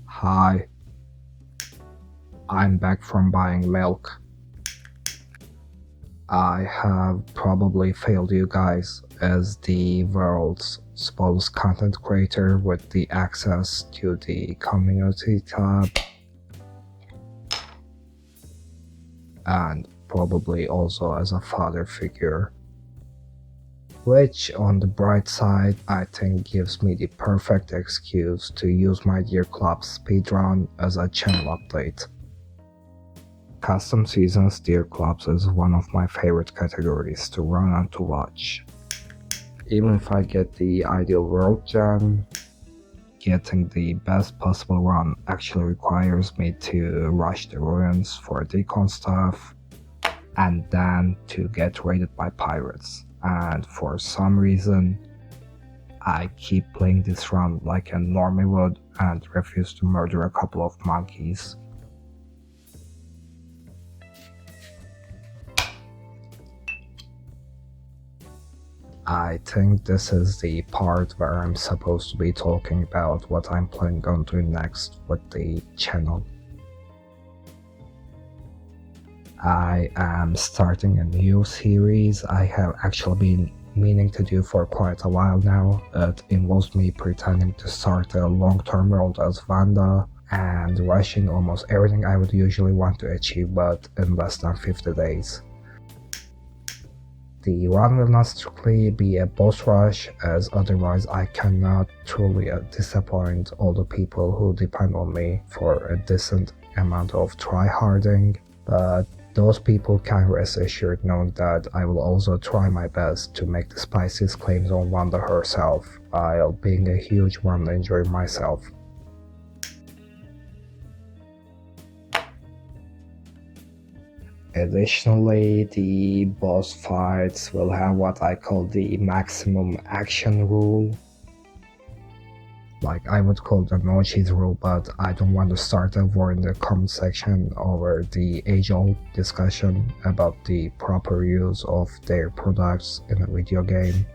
Hi, I'm back from buying milk. I have probably failed you guys as the world's smallest content creator with the access to the community tab, and probably also as a father figure. Which, on the bright side, I think gives me the perfect excuse to use my Deerclops Speedrun as a channel update. Custom Seasons Deerclops is one of my favorite categories to run and to watch. Even if I get the ideal world gem, getting the best possible run actually requires me to rush the ruins for decon stuff and then to get raided by pirates. And for some reason, I keep playing this run like a normie would and refuse to murder a couple of monkeys. I think this is the part where I'm supposed to be talking about what I'm planning on doing next with the channel. I am starting a new series I have actually been meaning to do for quite a while now. It involves me pretending to start a long-term world as Vanda and rushing almost everything I would usually want to achieve but in less than 50 days. The run will not strictly be a boss rush, as otherwise I cannot truly disappoint all the people who depend on me for a decent amount of tryharding, but those people can rest assured knowing that I will also try my best to make the spiciest claims on Wanda herself, while being a huge Wanda enjoyer myself. Additionally, the boss fights will have what I call the maximum action rule. Like I would call the no cheat rule, but I don't want to start a war in the comment section over the age-old discussion about the proper use of their products in a video game.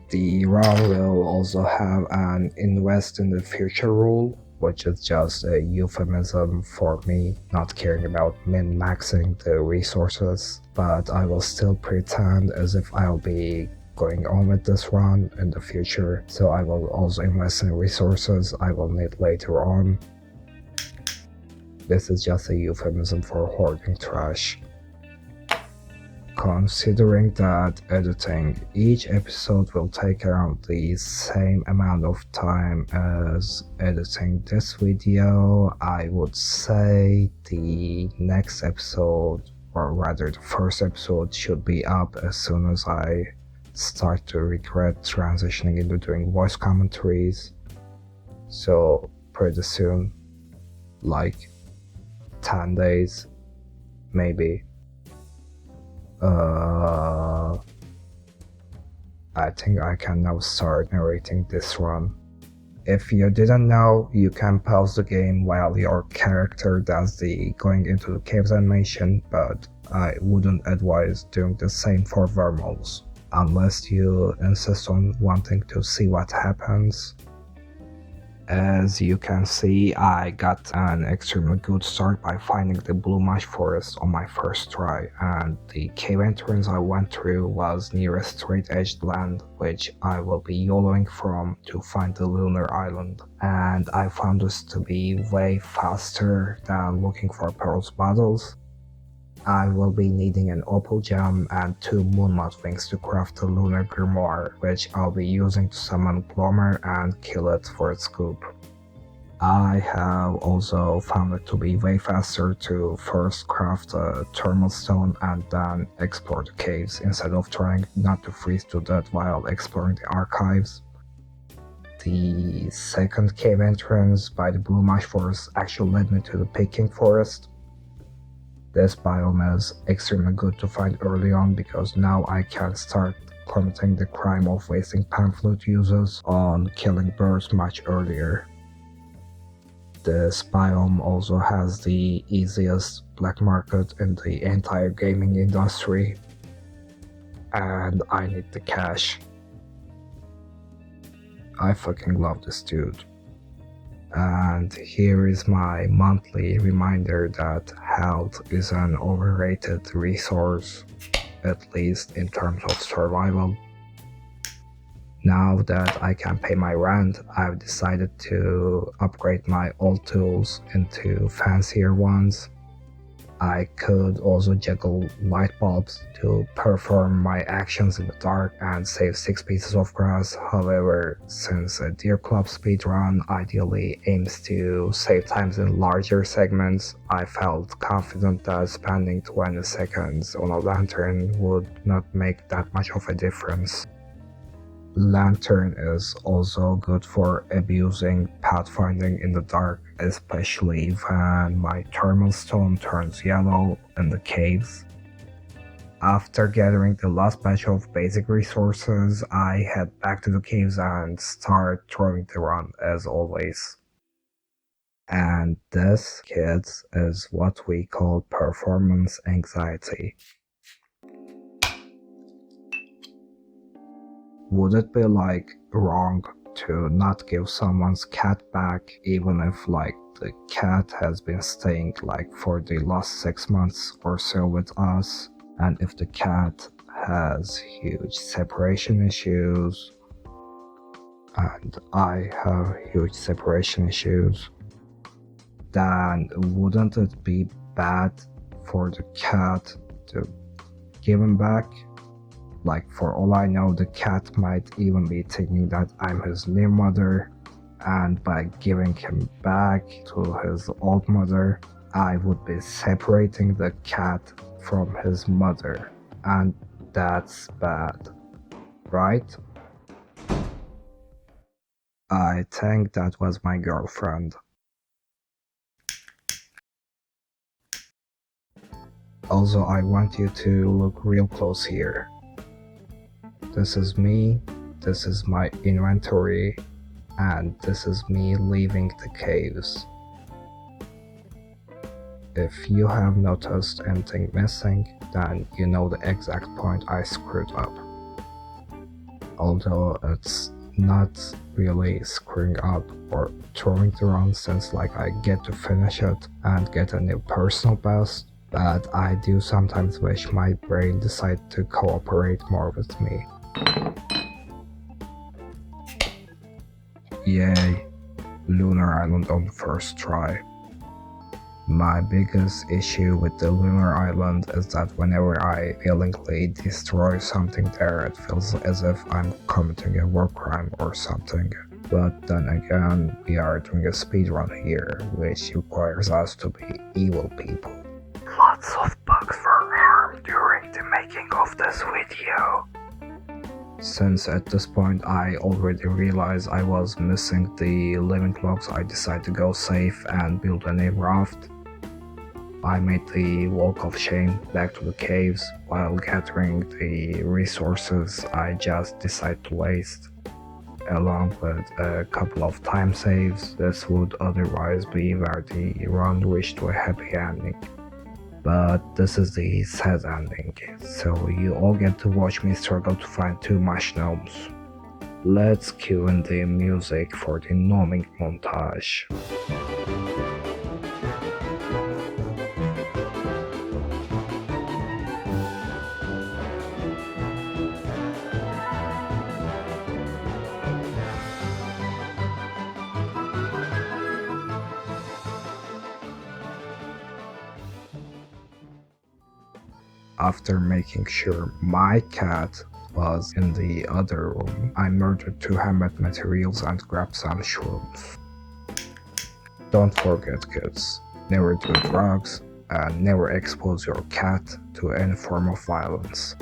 The run will also have an invest in the future rule, which is just a euphemism for me not caring about min-maxing the resources, but I will still pretend as if I'll be going on with this run in the future, so I will also invest in resources I will need later on. This is just a euphemism for hoarding trash. Considering that editing each episode will take around the same amount of time as editing this video, I would say the next episode, or rather the first episode, should be up as soon as I start to regret transitioning into doing voice commentaries. So pretty soon, like 10 days, maybe. I think I can now start narrating this run. If you didn't know, you can pause the game while your character does the going into the caves animation, but I wouldn't advise doing the same for wormholes, unless you insist on wanting to see what happens. As you can see, I got an extremely good start by finding the blue mush forest on my first try, and the cave entrance I went through was near a straight-edged land, which I will be YOLOing from to find the lunar island, and I found this to be way faster than looking for pearls bottles. I will be needing an opal gem and 2 moonmouth wings to craft the lunar grimoire, which I'll be using to summon Glomer and kill it for its scoop. I have also found it to be way faster to first craft a thermal stone and then explore the caves instead of trying not to freeze to death while exploring the archives. The second cave entrance by the blue mush forest actually led me to the picking forest. This biome is extremely good to find early on because now I can start committing the crime of wasting pamphlet uses on killing birds much earlier. This biome also has the easiest black market in the entire gaming industry, and I need the cash. I fucking love this dude. And here is my monthly reminder that health is an overrated resource, at least in terms of survival. Now that I can pay my rent, I've decided to upgrade my old tools into fancier ones. I could also juggle light bulbs to perform my actions in the dark and save 6 pieces of grass. However, since a Deerclops Speedrun ideally aims to save times in larger segments, I felt confident that spending 20 seconds on a lantern would not make that much of a difference. Lantern is also good for abusing pathfinding in the dark, especially when my thermal stone turns yellow in the caves. After gathering the last batch of basic resources, I head back to the caves and start throwing the run as always. And this, kids, is what we call performance anxiety. Would it be wrong to not give someone's cat back even if the cat has been staying for the last 6 months or so with us, and if the cat has huge separation issues and I have huge separation issues, then wouldn't it be bad for the cat to give him back? For all I know, the cat might even be thinking that I'm his new mother, and by giving him back to his old mother, I would be separating the cat from his mother, and that's bad, right? I think that was my girlfriend. Also, I want you to look real close here. This is me, this is my inventory, and this is me leaving the caves. If you have noticed anything missing, then you know the exact point I screwed up. Although it's not really screwing up or throwing the run, since I get to finish it and get a new personal best, but I do sometimes wish my brain decided to cooperate more with me. Yay, Lunar Island on the first try. My biggest issue with the Lunar Island is that whenever I willingly destroy something there, it feels as if I'm committing a war crime or something. But then again, we are doing a speedrun here, which requires us to be evil people. Lots of bugs were harmed during the making of this video. Since at this point I already realized I was missing the living logs, I decided to go safe and build a new raft. I made the walk of shame back to the caves while gathering the resources I just decided to waste. Along with a couple of time saves, this would otherwise be where the run reached to a happy ending. But this is the sad ending, so you all get to watch me struggle to find 2 mush gnomes. Let's cue in the music for the gnoming montage. After making sure my cat was in the other room, I murdered 2 handmade materials and grabbed some shrooms. Don't forget, kids, never do drugs and never expose your cat to any form of violence.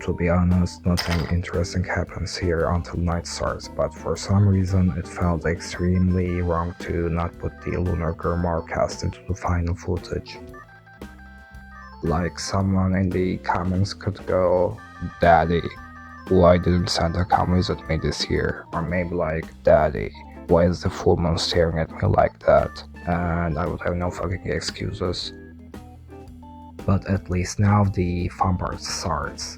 To be honest, nothing interesting happens here until night starts, but for some reason it felt extremely wrong to not put the Lunar Grimoire cast into the final footage. Someone in the comments could go, "Daddy, why didn't Santa come visit me this year?" Or maybe "Daddy, why is the full moon staring at me like that?" And I would have no fucking excuses. But at least now the fun part starts.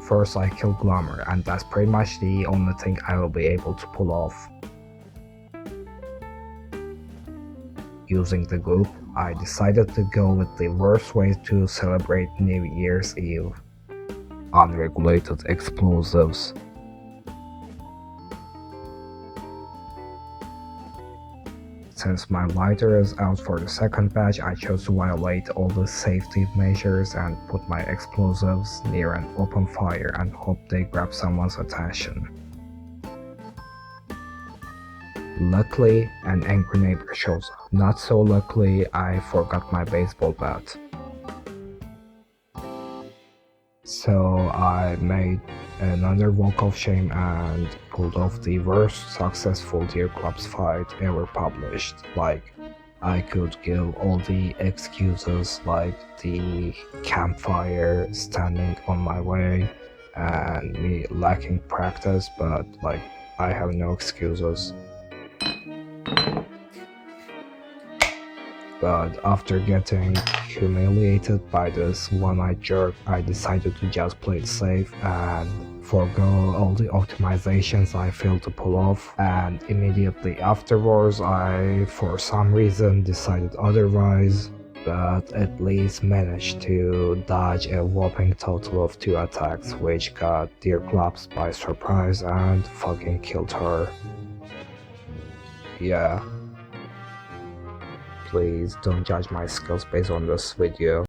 First I killed Glamour, and that's pretty much the only thing I will be able to pull off. Using the group, I decided to go with the worst way to celebrate New Year's Eve: unregulated explosives. Since my lighter is out for the second batch, I chose to violate all the safety measures and put my explosives near an open fire and hope they grab someone's attention. Luckily, an angry neighbor shows up. Not so luckily, I forgot my baseball bat. So I made another walk of shame and pulled off the worst successful Deerclops fight ever published. Like, I could give all the excuses like the campfire standing on my way and me lacking practice, but like, I have no excuses. But after getting humiliated by this one-eyed jerk, I decided to just play it safe and forgo all the optimizations I failed to pull off, and immediately afterwards I, for some reason, decided otherwise, but at least managed to dodge a whopping total of 2 attacks, which got Deerclops by surprise and fucking killed her. Yeah. Please don't judge my skills based on this video.